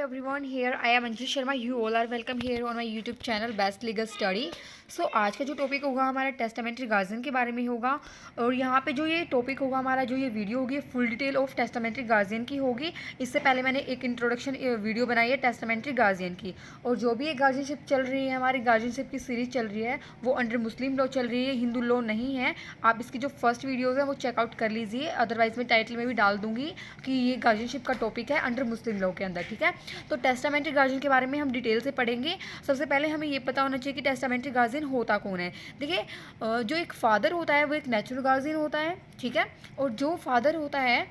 everyone, here I am Anju Sharma. You all are welcome here on my YouTube channel Best Legal Study. सो आज का जो topic होगा हमारा testamentary guardian के बारे में होगा। और यहाँ पे जो ये टॉपिक होगा हमारा, जो ये वीडियो होगी, full detail of testamentary guardian की होगी। इससे पहले मैंने एक इंट्रोडक्शन वीडियो बनाई है टेस्टामेंट्री गार्जियन की। और जो भी एक गार्जियनशिप चल रही है, हमारी गार्जियनशिप की सीरीज चल रही है, वो अंडर मुस्लिम लॉ चल रही है, हिंदू लॉ नहीं है। आप इसकी जो फर्स्ट वीडियोज़ है वो चेकआउट कर लीजिए, अदरवाइज मैं टाइटल में भी डाल दूंगी कि ये गार्जियनशिप का टॉपिक है अंडर मुस्लिम लॉ के अंदर। ठीक है, तो टेस्टामेंट्री गार्जियन के बारे में हम डिटेल से पढ़ेंगे। सबसे पहले हमें ये पता होना चाहिए कि टेस्टामेंट्री गार्जियन होता कौन है। देखिए, जो एक फादर होता है वो एक नेचुरल गार्जियन होता है। ठीक है, और जो फादर होता है,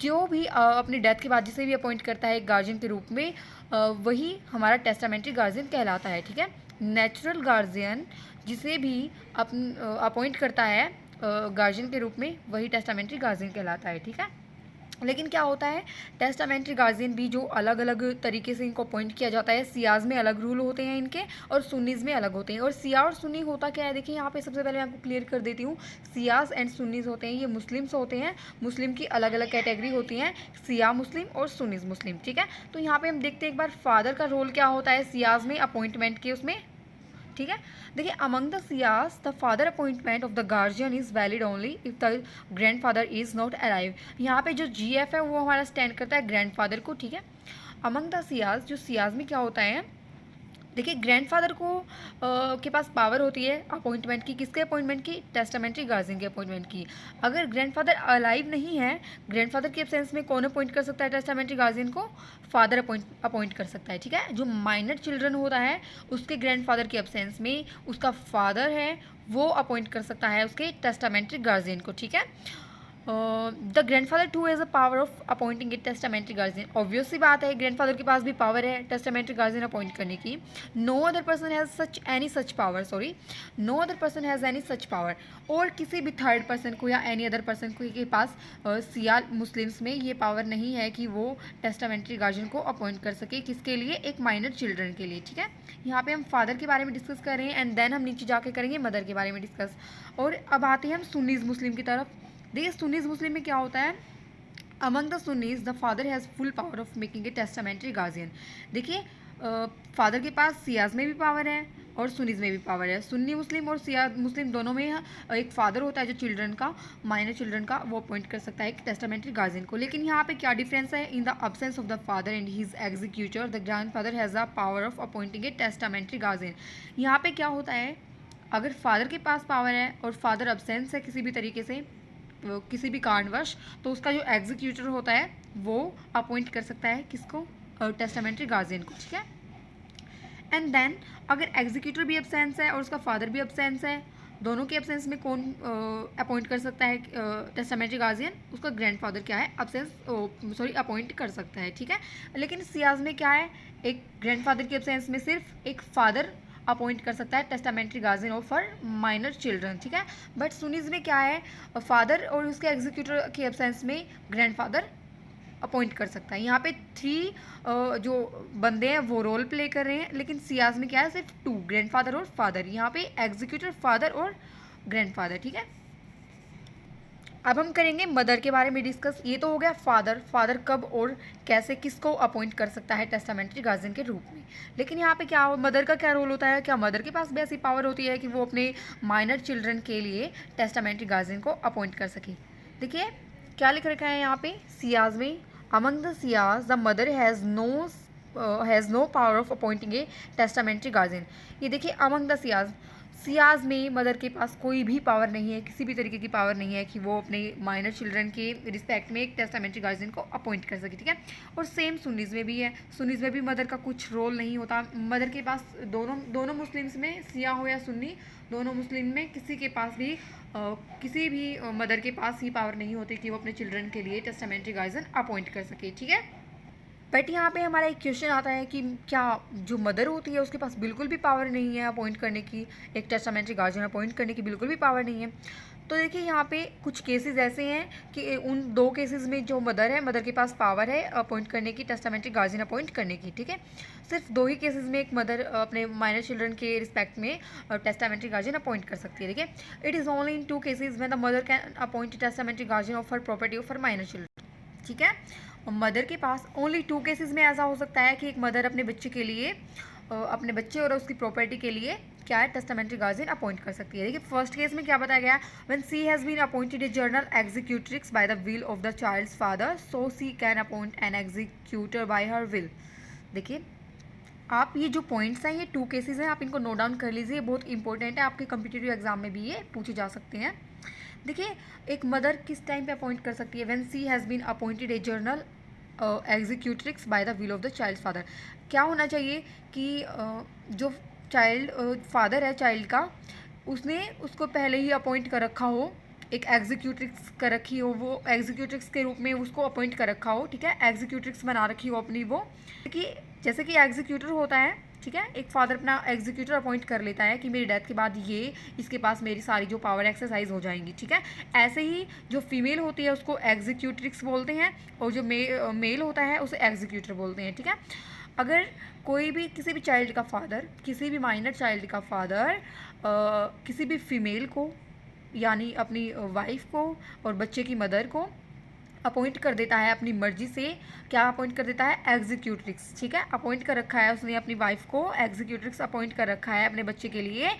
जो भी अपनी डेथ के बाद जिसे भी अपॉइंट करता है एक गार्जियन के रूप में, वही हमारा टेस्टामेंट्री गार्जियन कहलाता है। ठीक है, नेचुरल गार्जियन जिसे भी अपॉइंट करता है गार्जियन के रूप में, वही टेस्टामेंट्री गार्जियन कहलाता है। ठीक है, लेकिन क्या होता है, टेस्टामेंट्री गार्जियन भी जो अलग अलग तरीके से इनको अपॉइंट किया जाता है। सियाज में अलग रूल होते हैं इनके, और सुन्नीज़ में अलग होते हैं। और सिया और सुन्नी होता क्या है, देखिए यहाँ पे सबसे पहले मैं आपको क्लियर कर देती हूँ। सियाज एंड सुन्नीज़ होते हैं, ये मुस्लिम्स होते हैं। मुस्लिम की अलग अलग कैटेगरी होती हैं, सिया मुस्लिम और सुन्नीज़ मुस्लिम। ठीक है, तो यहाँ पर हम देखते हैं एक बार फादर का रोल क्या होता है सियाज में अपॉइंटमेंट के उसमें। ठीक है, देखिए, among the सियास the father appointment of the guardian is valid only if the grand father is not arrive. यहाँ पे जो GF है वो हमारा स्टैंड करता है ग्रैंड फादर को। ठीक है, अमंग द सियास, जो सियाज में क्या होता है, देखिए, ग्रैंडफादर को के पास पावर होती है अपॉइंटमेंट की। किसके अपॉइंटमेंट की? टेस्टामेंट्री गार्जियन के अपॉइंटमेंट की। अगर ग्रैंडफादर अलाइव नहीं है, ग्रैंडफादर के एब्सेंस में कौन अपॉइंट कर सकता है टेस्टामेंट्री गार्जियन को? फादर अपॉइंट कर सकता है। ठीक है, जो माइनर चिल्ड्रन होता है उसके ग्रैंडफादर के एब्सेंस में उसका फादर है वो अपॉइंट कर सकता है उसके टेस्टामेंट्री गार्जियन को। ठीक है, the grandfather too has a power of appointing a testamentary guardian. Obvious सी बात है, ग्रैंडफादर के पास भी पावर है टेस्टामेंट्री गार्जियन अपॉइंट करने की। No other person has such power, no other person has any such power. और किसी भी थर्ड पर्सन को या एनी अदर पर्सन को के पास सिया मुस्लिम्स में ये पावर नहीं है कि वो टेस्टामेंट्री गार्जियन को अपॉइंट कर सके। किसके लिए? एक माइनर चिल्ड्रन के लिए। ठीक है, यहाँ पे हम फादर के बारे में डिस्कस कर रहे हैं, एंड देन हम नीचे जाके करेंगे मदर के बारे में डिस्कस। और अब आते हैं हम सुन्नीज़ मुस्लिम की तरफ। देखिए, सुन्नीज़ मुस्लिम में क्या होता है, among the Sunnis the father has full power of making a testamentary guardian. देखिए, फादर के पास सियाज में भी पावर है और सुन्नीज़ में भी पावर है। सुन्नी मुस्लिम और सिया मुस्लिम दोनों में एक फादर होता है जो चिल्ड्रन का, माइनर चिल्ड्रन का, वो अपॉइंट कर सकता है एक टेस्टामेंट्री गार्जियन को। लेकिन यहाँ पे क्या डिफरेंस है? In the absence of the father and his executor the grand father has a power of appointing a testamentary guardian. यहाँ पे क्या होता है, अगर फादर के पास पावर है और फादर अब्सेंस है किसी भी तरीके से, किसी भी कारणवश, तो उसका जो एग्जीक्यूटर होता है वो अपॉइंट कर सकता है किसको? टेस्टामेंट्री गार्जियन को। ठीक है, एंड देन अगर एग्जीक्यूटर भी अब्सेंस है और उसका फादर भी अब्सेंस है, दोनों के अब्सेंस में कौन अपॉइंट कर सकता है टेस्टामेंट्री गार्जियन? उसका ग्रैंडफादर क्या है, अपॉइंट कर सकता है। ठीक है, लेकिन सियाज में क्या है, एक ग्रैंडफादर के अब्सेंस में सिर्फ एक फादर अपॉइंट कर सकता है testamentary guardian of for minor children. ठीक है, बट सुनीज में क्या है, फादर और उसके एग्जीक्यूटर के एब्सेंस में ग्रैंडफादर अपॉइंट कर सकता है। यहाँ पे 3 जो बंदे हैं वो रोल प्ले कर रहे हैं, लेकिन सियाज में क्या है, सिर्फ 2, ग्रैंडफादर और फादर। यहाँ पे एग्जीक्यूटर, फादर और ग्रैंडफादर। ठीक है, अब हम करेंगे मदर के बारे में डिस्कस। ये तो हो गया फादर कब और कैसे किसको अपॉइंट कर सकता है टेस्टामेंट्री गार्जियन के रूप में। लेकिन यहाँ पे क्या, मदर का क्या रोल होता है? क्या मदर के पास भी ऐसी पावर होती है कि वो अपने माइनर चिल्ड्रन के लिए टेस्टामेंट्री गार्जियन को अपॉइंट कर सके? देखिए क्या लिख रखा है यहाँ पे सियाज में, among the Shias the mother has no power of appointing a testamentary guardian. ये देखिए, अमंग द सियाज में मदर के पास कोई भी पावर नहीं है, किसी भी तरीके की पावर नहीं है कि वो अपने माइनर चिल्ड्रन के रिस्पेक्ट में एक टेस्टामेंट्री गार्जियन को अपॉइंट कर सके। ठीक है, और सेम सुन्नीज़ में भी है। सुन्नीज़ में भी मदर का कुछ रोल नहीं होता। मदर के पास दोनों मुस्लिम्स में, सिया हो या सुन्नी, दोनों मुस्लिम में किसी के पास भी किसी भी मदर के पास ही पावर नहीं होती कि वो अपने चिल्ड्रन के लिए टेस्टामेंट्री गार्जियन अपॉइंट कर सके। ठीक है, बट यहाँ पे हमारा एक क्वेश्चन आता है कि क्या जो मदर होती है उसके पास बिल्कुल भी पावर नहीं है अपॉइंट करने की, एक टेस्टामेंट्री गार्जियन अपॉइंट करने की बिल्कुल भी पावर नहीं है? तो देखिए, यहाँ पे कुछ केसेस ऐसे हैं कि उन 2 केसेस में जो मदर है, मदर के पास पावर है अपॉइंट करने की, टेस्टामेंट्री गार्जियन अपॉइंट करने की। ठीक है, सिर्फ 2 ही केसेस में एक मदर अपने माइनर चिल्ड्रन के रिस्पेक्ट में टेस्टामेंट्री गार्जियन अपॉइंट कर सकती है। ठीक है, it is only in 2 cases when the mother can appoint testamentary guardian of her property of her minor children. ठीक है, मदर के पास ओनली 2 केसेस में ऐसा हो सकता है कि एक मदर अपने बच्चे के लिए अपने बच्चे और उसकी प्रॉपर्टी के लिए क्या है टेस्टामेंट्री गार्जियन अपॉइंट कर सकती है। देखिए फर्स्ट केस में क्या बताया गया, when she has been appointed a general executrix by the will of the child's father so she can appoint an executor by her will. देखिए आप ये जो पॉइंट्स हैं ये 2 केसेस हैं, आप इनको नोट डाउन कर लीजिए, बहुत इंपॉर्टेंट है, आपके कम्पिटिटिव एग्जाम में भी ये पूछे जा सकते हैं। देखिए एक मदर किस टाइम पे अपॉइंट कर सकती है, when she has been appointed a general executrix by the will of the child father. क्या होना चाहिए कि जो चाइल्ड फादर है चाइल्ड का, उसने उसको पहले ही अपॉइंट कर रखा हो, एक एग्जीक्यूट्रिक्स कर रखी हो, वो एग्जीक्यूट्रिक्स के रूप में उसको अपॉइंट कर रखा हो, ठीक है, एग्जीक्यूट्रिक्स बना रखी हो अपनी वो, कि जैसे कि एग्जीक्यूटर होता है, ठीक है, एक फादर अपना एग्जीक्यूटर अपॉइंट कर लेता है कि मेरी डेथ के बाद ये इसके पास मेरी सारी जो पावर एक्सरसाइज हो जाएंगी, ठीक है। ऐसे ही जो फीमेल होती है उसको एग्जीक्यूट्रिक्स बोलते हैं और जो मेल होता है उसे एग्जीक्यूटर बोलते हैं, ठीक है। अगर कोई भी किसी भी चाइल्ड का फादर, किसी भी माइनर चाइल्ड का फादर किसी भी फीमेल को यानी अपनी वाइफ को और बच्चे की मदर को अपॉइंट कर देता है अपनी मर्जी से, क्या अपॉइंट कर देता है, एग्जीक्यूट्रिक्स, ठीक है, अपॉइंट कर रखा है उसने अपनी वाइफ को, एग्जीक्यूट्रिक्स अपॉइंट कर रखा है अपने बच्चे के लिए।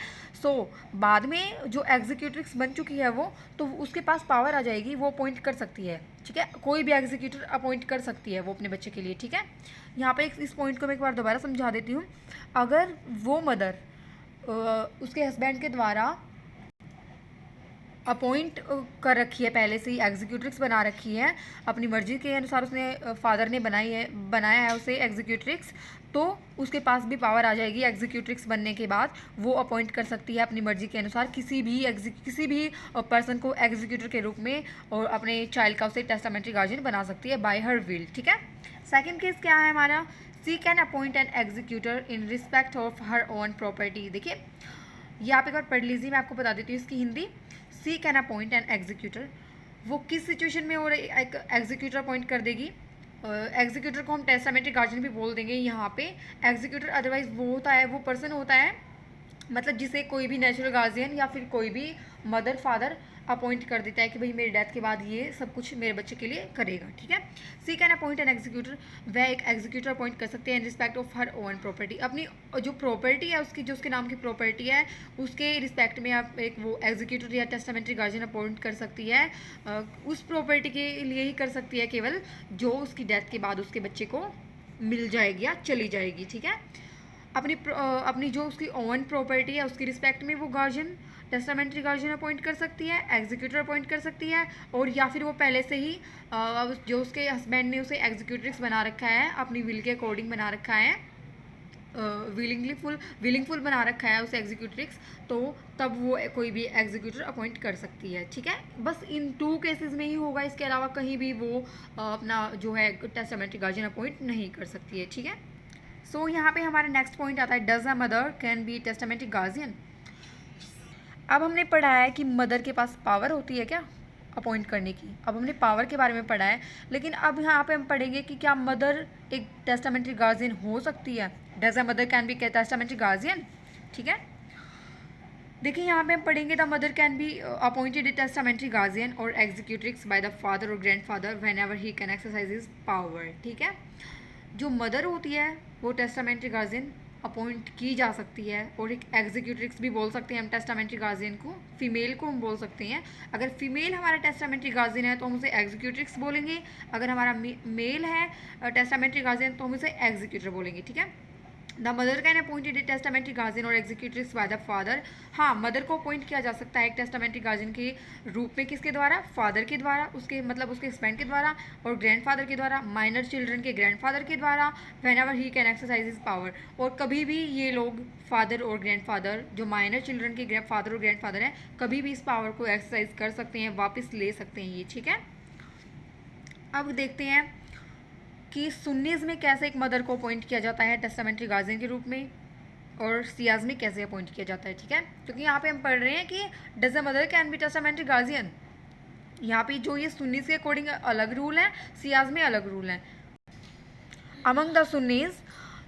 सो बाद में जो एग्जीक्यूट्रिक्स बन चुकी है वो, तो उसके पास पावर आ जाएगी, वो अपॉइंट कर सकती है, ठीक है, कोई भी एग्जीक्यूटर अपॉइंट कर सकती है वो अपने बच्चे के लिए, ठीक है। यहाँ पे इस पॉइंट को मैं एक बार दोबारा समझा देती हूँ। अगर वो मदर उसके हस्बैंड के द्वारा अपॉइंट कर रखी है, पहले से ही एग्जीक्यूट्रिक्स बना रखी है, अपनी मर्जी के अनुसार उसने फादर ने बनाया है उसे एग्जीक्यूट्रिक्स, तो उसके पास भी पावर आ जाएगी एग्जीक्यूट्रिक्स बनने के बाद, वो अपॉइंट कर सकती है अपनी मर्जी के अनुसार किसी भी पर्सन को एग्जीक्यूटर के रूप में और अपने चाइल्ड का उसे टेस्टामेंट्री गार्जियन बना सकती है बाय हर विल, ठीक है। सेकेंड केस क्या है हमारा, she can appoint an executor in respect of her own property. देखिए ये आप एक बार पढ़ लीजिए, मैं आपको बता देती हूँ इसकी हिंदी। सी कैन अपॉइंट एन एग्जीक्यूटर, वो किस सिचुएशन में और एक एग्जीक्यूटर अपॉइंट कर देगी, एग्जीक्यूटर को हम टेस्टामेंट्री गार्जियन भी बोल देंगे यहाँ पे। एग्जीक्यूटर अदरवाइज वो होता है, वो पर्सन होता है, मतलब जिसे कोई भी नेचुरल गार्जियन या फिर कोई भी मदर फादर अपॉइंट कर देता है कि भाई मेरी डेथ के बाद ये सब कुछ मेरे बच्चे के लिए करेगा, ठीक है। सी कैन अपॉइंट एन एग्जीक्यूटर, वह एक एग्जीक्यूटर अपॉइंट कर सकते हैं इन respect of her own property, अपनी जो प्रॉपर्टी है उसकी, जो उसके नाम की प्रॉपर्टी है उसके रिस्पेक्ट में आप एक वो एग्जीक्यूटर या टेस्टामेंट्री गार्जियन अपॉइंट कर सकती है, उस प्रॉपर्टी के लिए ही कर सकती है केवल जो उसकी डेथ के बाद उसके बच्चे को मिल जाएगी या चली जाएगी, ठीक है। अपनी जो उसकी ओन प्रॉपर्टी है उसकी रिस्पेक्ट में वो गार्जियन, टेस्टामेंट्री गार्जियन अपॉइंट कर सकती है, एग्जीक्यूटर अपॉइंट कर सकती है, और या फिर वो पहले से ही जो उसके हस्बैंड ने उसे एग्जीक्यूट्रिक्स बना रखा है, अपनी विल के अकॉर्डिंग बना रखा है, विलिंगफुल बना रखा है उसे एग्जीक्यूट्रिक्स, तो तब वो कोई भी एग्जीक्यूटर अपॉइंट कर सकती है, ठीक है। बस इन 2 केसेस में ही होगा, इसके अलावा कहीं भी वो अपना जो है टेस्टामेंट्री गार्जियन अपॉइंट नहीं कर सकती है, ठीक है। सो यहाँ पे हमारा नेक्स्ट पॉइंट आता है, does a mother can B testamentary guardian. अब हमने पढ़ा है कि मदर के पास पावर होती है क्या अपॉइंट करने की, अब हमने पावर के बारे में पढ़ा है, लेकिन अब यहाँ पे हम पढ़ेंगे कि क्या मदर एक टेस्टामेंट्री गार्जियन हो सकती है, does a mother can B testamentary guardian, ठीक है। देखिए यहाँ पे हम पढ़ेंगे the mother can be appointed A testamentary guardian और एग्जीक्यूट्रिक्स बाय द फादर और grandfather when ever he can exercise his power, ठीक है। जो मदर होती है वो टेस्टामेंट्री गार्जियन अपॉइंट की जा सकती है, और एक एग्जीक्यूट्रिक्स भी बोल सकते हैं हम टेस्टामेंट्री गार्जियन को, फीमेल को हम बोल सकते हैं। अगर फीमेल हमारा टेस्टामेंट्री गार्जियन है तो हम उसे एग्जीक्यूट्रिक्स बोलेंगे, अगर हमारा मेल है टेस्टामेंट्री गार्जियन तो हम उसे एग्जीक्यूटर बोलेंगे, ठीक है। The mother can appointed A testamentary guardian और एग्जीक्यूट्रिक्स बाय द फादर, हाँ मदर को अपॉइंट किया जा सकता है एक टेस्टामेंट्री गार्जियन के रूप में, किसके द्वारा, फादर के द्वारा, उसके मतलब उसके हस्बैंड के द्वारा, और ग्रैंडफादर के द्वारा, माइनर चिल्ड्रन के ग्रैंडफादर के द्वारा, when ever he can exercise his power, और कभी भी ये लोग फादर और ग्रैंडफादर, जो माइनर चिल्ड्रन के फादर और ग्रैंडफादर हैं, कभी भी इस पावर को एक्सरसाइज कर सकते हैं, वापस ले सकते हैं ये, ठीक है। अब देखते हैं कि सुन्नीज में कैसे एक मदर को अपॉइंट किया जाता है टेस्टामेंट्री गार्जियन के रूप में, और सियाज में कैसे अपॉइंट किया जाता है, ठीक है। क्योंकि यहाँ पे हम पढ़ रहे हैं कि does a mother can B testamentary guardian, यहाँ पे जो ये सुन्नीज के अकॉर्डिंग अलग रूल है, सियाज में अलग रूल है। अमंग द सुन्नीज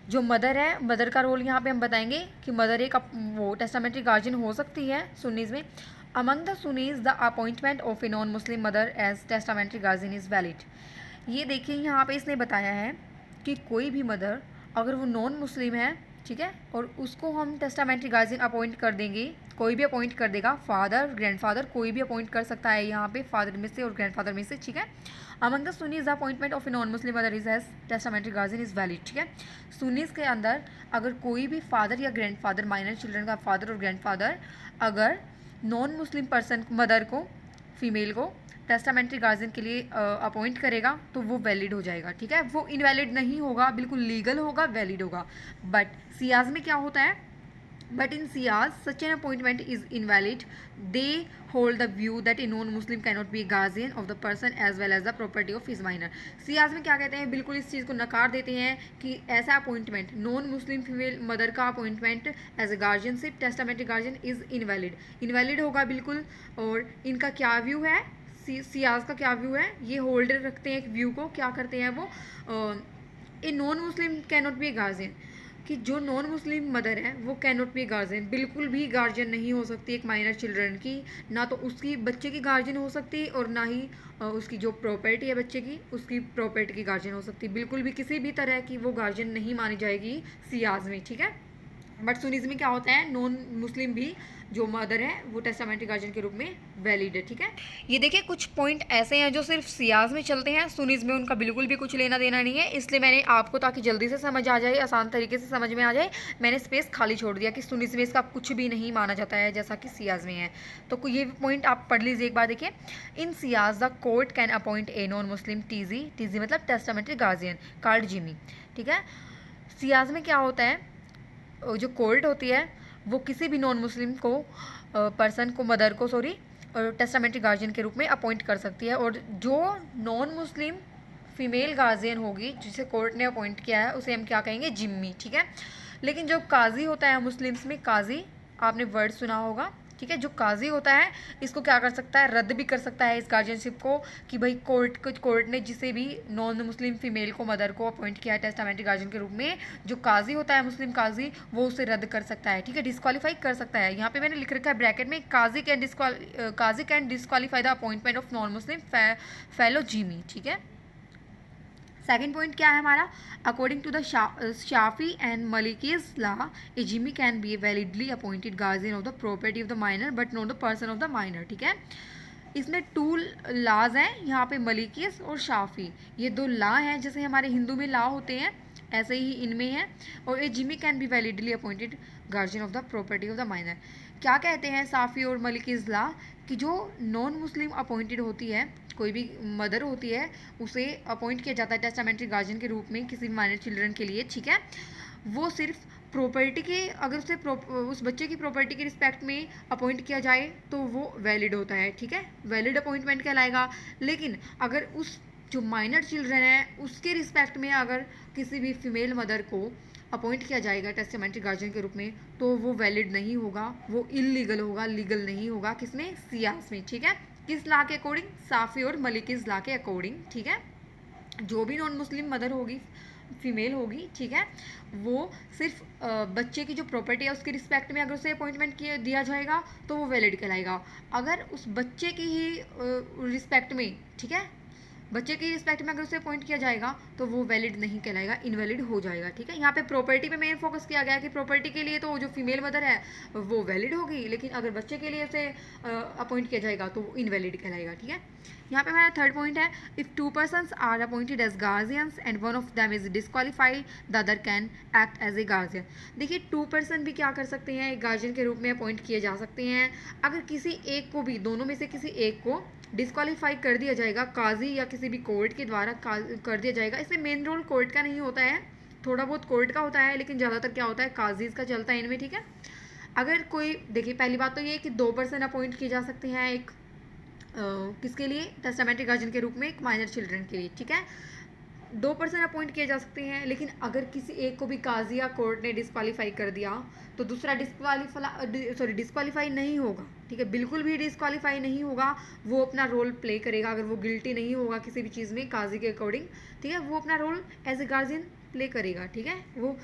जो मदर है, मदर का रोल यहाँ पे हम बताएंगे कि मदर एक वो टेस्टामेंट्री गार्जियन हो सकती है सुन्नीज में। Among the Sunnis the appointment of a non Muslim mother as testamentary guardian is valid, ये देखिए यहाँ पे इसने बताया है कि कोई भी मदर अगर वो नॉन मुस्लिम है, ठीक है, और उसको हम टेस्टामेंट्री गार्जियन अपॉइंट कर देंगे, कोई भी अपॉइंट कर देगा, फादर ग्रैंडफादर कोई भी अपॉइंट कर सकता है यहाँ पे, फादर में से और ग्रैंडफादर में से, ठीक है। Among the Sunnis the appointment of a non Muslim mother is as testamentary guardian is valid, ठीक है। सुन्नीज के अंदर अगर कोई भी फादर या ग्रैंडफादर, माइनर चिल्ड्रन का फादर और ग्रैंडफादर अगर नॉन मुस्लिम पर्सन मदर को, फीमेल को टेस्टामेंट्री गार्जियन के लिए अपॉइंट करेगा तो वो वैलिड हो जाएगा, ठीक है। वो इनवैलिड नहीं होगा, बिल्कुल लीगल होगा, वैलिड होगा। बट सियाज में क्या होता है, but in Shias such an appointment is invalid, they hold the view that a non Muslim can not be guardian of the person as well as the property of his minor. Shias में क्या कहते हैं, बिल्कुल इस चीज़ को नकार देते हैं कि ऐसा appointment, non Muslim female mother का appointment as a guardianship, testamentary guardian is invalid, invalid होगा बिल्कुल। और इनका क्या व्यू है, सियाज का क्या व्यू है, ये होल्डर रखते हैं एक व्यू को, क्या करते हैं वो, ए non Muslim can not be a guardian, कि जो नॉन मुस्लिम मदर है वो कैन नॉट बी गार्जियन, बिल्कुल भी गार्जियन नहीं हो सकती एक माइनर चिल्ड्रन की, ना तो उसकी बच्चे की गार्जियन हो सकती और ना ही उसकी जो प्रॉपर्टी है बच्चे की, उसकी प्रॉपर्टी की गार्जियन हो सकती, बिल्कुल भी किसी भी तरह की वो गार्जियन नहीं मानी जाएगी सियाज में, ठीक है। बट सुनीज में क्या होता है, नॉन मुस्लिम भी जो मदर है वो टेस्टामेंट्री गार्जियन के रूप में वैलिड है, ठीक है। ये देखिए कुछ पॉइंट ऐसे हैं जो सिर्फ सियाज में चलते हैं, सुनीज में उनका बिल्कुल भी कुछ लेना देना नहीं है, इसलिए मैंने आपको, ताकि जल्दी से समझ आ जाए, आसान तरीके से समझ में आ जाए, मैंने स्पेस खाली छोड़ दिया कि सुनीज में इसका कुछ भी नहीं माना जाता है जैसा कि सियाज में है। तो ये पॉइंट आप पढ़ लीजिए एक बार, देखिए। In Shias the court can appoint a non Muslim TG, TG मतलब टेस्टामेंट्री गार्जियन, कार्ड जिमी, ठीक है। सियाज में क्या होता है, जो कोर्ट होती है वो किसी भी नॉन मुस्लिम को पर्सन को, मदर को सॉरी, टेस्टामेंट्री गार्जियन के रूप में अपॉइंट कर सकती है, और जो नॉन मुस्लिम फीमेल गार्जियन होगी जिसे कोर्ट ने अपॉइंट किया है उसे हम क्या कहेंगे, जिम्मी, ठीक है। लेकिन जो काजी होता है मुस्लिम्स में, काजी आपने वर्ड सुना होगा, ठीक है। जो काजी होता है इसको क्या कर सकता है, रद्द भी कर सकता है इस गार्जियनशिप को, कि भाई कोर्ट ने जिसे भी नॉन मुस्लिम फीमेल को, मदर को अपॉइंट किया है टेस्टामेंट्री गार्जियन के रूप में, जो काजी होता है मुस्लिम काजी, वो उसे रद्द कर सकता है, ठीक है, डिस्क्वालीफाई कर सकता है। यहाँ पे मैंने लिख रखा है ब्रैकेट में, काजी can disqualify the appointment of non Muslim fellow zimmi, ठीक है। सेकेंड पॉइंट क्या है हमारा, according to the Shafi and Malikis law, a zimmi can be a validly appointed guardian of the property of the minor but not the person of the minor, ठीक है। इसमें to laws हैं यहाँ पे, मलिकीज और शाफी, ये दो लॉ हैं, जैसे हमारे हिंदू में लॉ होते हैं ऐसे ही इनमें है। और a zimmi can be validly appointed guardian of the property of the minor. क्या कहते हैं साफ़ी और मलिकीज लॉ, कि जो नॉन मुस्लिम अपॉइंटेड होती है, कोई भी मदर होती है, उसे अपॉइंट किया जाता है टेस्टामेंट्री गार्जियन के रूप में किसी माइनर चिल्ड्रन के लिए, ठीक है। वो सिर्फ प्रॉपर्टी के, अगर उसे उस बच्चे की प्रॉपर्टी के रिस्पेक्ट में अपॉइंट किया जाए तो वो वैलिड होता है, ठीक है, वैलिड अपॉइंटमेंट कहलाएगा। लेकिन अगर उस जो माइनर चिल्ड्रन है उसके रिस्पेक्ट में अगर किसी भी फीमेल मदर को अपॉइंट किया जाएगा टेस्टामेंट्री गार्जियन के रूप में, तो वो वैलिड नहीं होगा, वो इलीगल होगा, लीगल नहीं होगा, किसमें, सियास में, ठीक है। किस लॉ के अकॉर्डिंग, साफ़ी और मलिकीज लॉ के अकॉर्डिंग, ठीक है। जो भी नॉन मुस्लिम मदर होगी, फीमेल होगी, ठीक है, वो सिर्फ बच्चे की जो प्रॉपर्टी है उसके रिस्पेक्ट में अगर उसे अपॉइंटमेंट किया दिया जाएगा तो वो वैलिड कहलाएगा। अगर उस बच्चे की ही रिस्पेक्ट में, ठीक है, बच्चे की रिस्पेक्ट में अगर उसे अपॉइंट किया जाएगा तो वो वैलिड नहीं कहलाएगा, इनवैलिड हो जाएगा, ठीक है। यहाँ पे प्रॉपर्टी पे मेन फोकस किया गया कि प्रॉपर्टी के लिए तो जो फीमेल मदर है वो वैलिड होगी, लेकिन अगर बच्चे के लिए उसे अपॉइंट किया जाएगा तो वो इनवैलिड कहलाएगा, ठीक है। यहाँ पे हमारा थर्ड पॉइंट है, if two persons are appointed as guardians and one of them is disqualified the other can act as a guardian. देखिए टू पर्सन भी क्या कर सकते हैं, एक गार्जियन के रूप में अपॉइंट किए जा सकते हैं। अगर किसी एक को भी, दोनों में से किसी एक को डिस्क्वालीफाई कर दिया जाएगा काजी या किसी भी कोर्ट के द्वारा कर दिया जाएगा। इसमें मेन रोल कोर्ट का नहीं होता है, थोड़ा बहुत कोर्ट का होता है, लेकिन ज़्यादातर क्या होता है, काजीज़ का चलता है इनमें, ठीक है। अगर कोई, देखिए पहली बात तो ये है कि दो पर्सन अपॉइंट किए जा सकते हैं, एक किसके लिए, टेस्टामेंट्री गार्जियन के रूप में, एक माइनर चिल्ड्रन के लिए, ठीक है। दो पर्सन अपॉइंट किए जा सकते हैं, लेकिन अगर किसी एक को भी काजी या कोर्ट ने डिस्क्वालीफाई कर दिया तो दूसरा डिस्क्वालीफाई नहीं होगा, ठीक है, बिल्कुल भी डिस्क्वालीफाई नहीं होगा। वो अपना रोल प्ले करेगा, अगर वो गिल्टी नहीं होगा किसी भी चीज़ में काजी के अकॉर्डिंग, ठीक है, वो अपना role as a guardian play करेगा, ठीक है। वो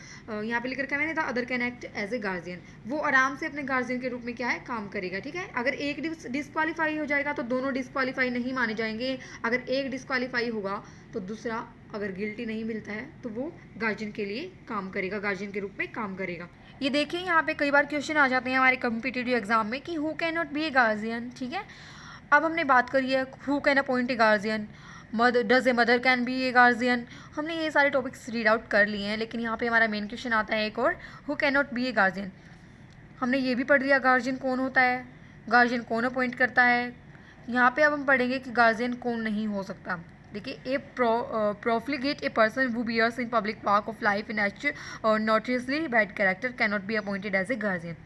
यहाँ पे लिख रखा है मैंने, the other can act as a guardian, वो आराम से अपने गार्जियन के रूप में क्या है, काम करेगा, ठीक है। अगर एक डिस्क्वालीफाई हो जाएगा तो दोनों डिस्क्वालीफाई नहीं माने जाएंगे। अगर एक डिस्क्वालीफाई होगा तो दूसरा अगर गिल्टी नहीं मिलता है तो वो गार्जियन के लिए काम करेगा, गार्जियन के रूप में काम करेगा। ये देखिए यहाँ पे कई बार क्वेश्चन आ जाते हैं हमारे कम्पिटिटिव एग्जाम में कि who can not be a guardian, ठीक है। अब हमने बात करी है who can appoint a guardian, does a mother can be a guardian. हमने ये सारे टॉपिक्स रीड आउट कर लिए हैं, लेकिन यहाँ पे हमारा मेन क्वेश्चन आता है एक और, who can not be a guardian. हमने ये भी पढ़ लिया गार्जियन कौन होता है, गार्जियन कौन अपॉइंट करता है। यहाँ पे अब हम पढ़ेंगे कि गार्जियन कौन नहीं हो सकता। देखिए, a profligate a person who bears in public park of life in H और notoriously bad character can not be appointed as a guardian.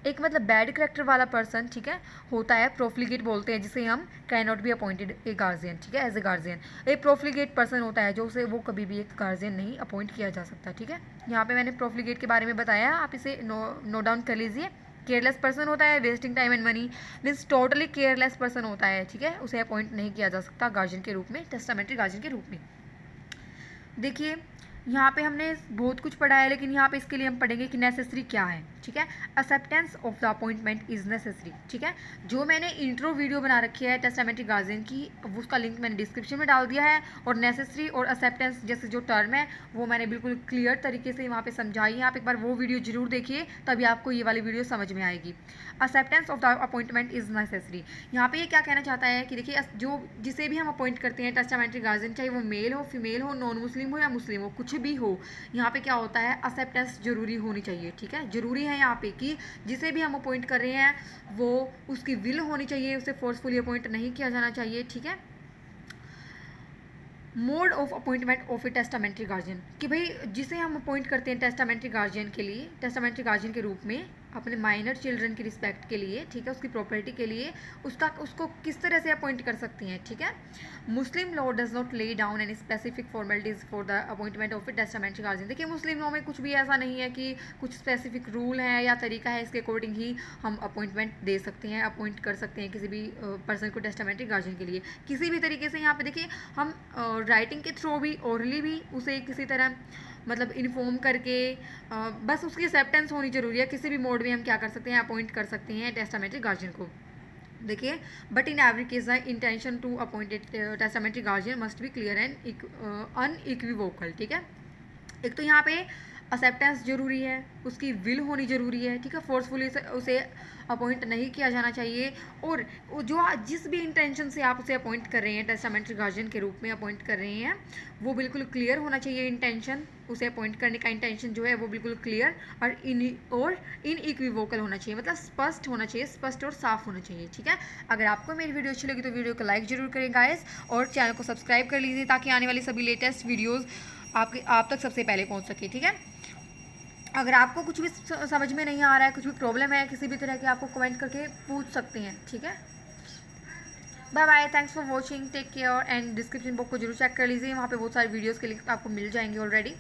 एक मतलब बैड करेक्टर वाला पर्सन, ठीक है, होता है, प्रोफ्लिगेट बोलते हैं जिसे हम, can not be appointed A guardian, ठीक है, एज ए गार्जियन। एक प्रोफ्लिगेट पर्सन होता है जो उसे वो कभी भी एक गार्जियन नहीं अपॉइंट किया जा सकता, ठीक है। यहाँ पे मैंने प्रोफ्लिगेट के बारे में बताया, आप इसे नोट डाउन कर लीजिए। केयरलेस पर्सन होता है, wasting time and money, means totally careless person होता है, ठीक है, उसे अपॉइंट नहीं किया जा सकता गार्जियन के रूप में, टेस्टामेंट्री गार्जियन के रूप में। देखिए यहाँ पे हमने बहुत कुछ पढ़ा है, लेकिन यहाँ पे इसके लिए हम पढ़ेंगे कि नेसेसरी क्या है, ठीक है। Acceptance of the appointment is necessary, ठीक है। जो मैंने इंट्रो वीडियो बना रखी है टेस्टामेंट्री गार्जियन की, उसका लिंक मैंने डिस्क्रिप्शन में डाल दिया है, और नेसेसरी और एक्सेप्टेंस जैसे जो टर्म है वो मैंने बिल्कुल क्लियर तरीके से वहाँ पे समझाई है। आप एक बार वो वीडियो जरूर देखिए, तभी आपको ये वाली वीडियो समझ में आएगी। Acceptance of the appointment is necessary, यहाँ पे ये क्या कहना चाहता है कि देखिए, जो जिसे भी हम अपॉइंट करते हैं टेस्टामेंट्री गार्जियन, चाहे वो मेल हो, फीमेल हो, नॉन मुस्लिम हो या मुस्लिम हो, कुछ भी हो, यहाँ पे क्या होता है, एक्सेप्टेंस जरूरी होनी चाहिए, ठीक है। जरूरी है यहाँ पे कि जिसे भी हम अपॉइंट कर रहे हैं वो उसकी विल होनी चाहिए, उसे फोर्सफुली अपॉइंट नहीं किया जाना चाहिए, ठीक है। Mode of appointment of A testamentary guardian, कि भाई जिसे हम अपॉइंट करते हैं टेस्टामेंट्री गार्जियन के लिए, टेस्टामेंट्री गार्जियन के रूप में अपने माइनर चिल्ड्रन की रिस्पेक्ट के लिए, ठीक है, उसकी प्रॉपर्टी के लिए, उसको किस तरह से अपॉइंट कर सकती हैं, ठीक है। मुस्लिम law does not lay down any specific formalities for the appointment of A testamentary guardian. देखिए, मुस्लिम लॉ में कुछ भी ऐसा नहीं है कि कुछ स्पेसिफिक रूल है या तरीका है, इसके अकॉर्डिंग ही हम अपॉइंटमेंट दे सकते हैं, अपॉइंट कर सकते हैं किसी भी पर्सन को टेस्टामेंट्री गार्जियन के लिए, किसी भी तरीके से। यहाँ पे देखिए, हम राइटिंग के थ्रू भी, ओरली भी उसे किसी तरह मतलब इन्फॉर्म करके, बस उसकी एक्सेप्टेंस होनी जरूरी है। किसी भी मोड में हम क्या कर सकते हैं, अपॉइंट कर सकते हैं टेस्टामेंट्री गार्जियन को। देखिए, but in every case the intention to appointed testamentary guardian must be clear and unequivocal, ठीक है। एक तो यहाँ पे एक्सेप्टेंस जरूरी है, उसकी विल होनी जरूरी है, ठीक है, फोर्सफुली उसे अपॉइंट नहीं किया जाना चाहिए, और जो जिस भी इंटेंशन से आप उसे अपॉइंट कर रहे हैं, टेस्टामेंट्री गार्जियन के रूप में अपॉइंट कर रहे हैं, वो बिल्कुल क्लियर होना चाहिए इंटेंशन, उसे अपॉइंट करने का इंटेंशन जो है वो बिल्कुल क्लियर और इनइक्विवोकल होना चाहिए, मतलब स्पष्ट होना चाहिए, स्पष्ट और साफ होना चाहिए, ठीक है। अगर आपको मेरी वीडियो अच्छी लगी तो वीडियो को लाइक जरूर करें गाइस, और चैनल को सब्सक्राइब कर लीजिए ताकि आने वाली सभी लेटेस्ट वीडियोज़ आप तक सबसे पहले पहुँच सके, ठीक है। अगर आपको कुछ भी समझ में नहीं आ रहा है, कुछ भी प्रॉब्लम है किसी भी तरह की, आपको कमेंट करके पूछ सकते हैं, ठीक है। Bye bye, thanks for watching, take care, and description box को जरूर चेक कर लीजिए, वहाँ पे बहुत सारे वीडियोज़ के लिंक आपको मिल जाएंगे ऑलरेडी।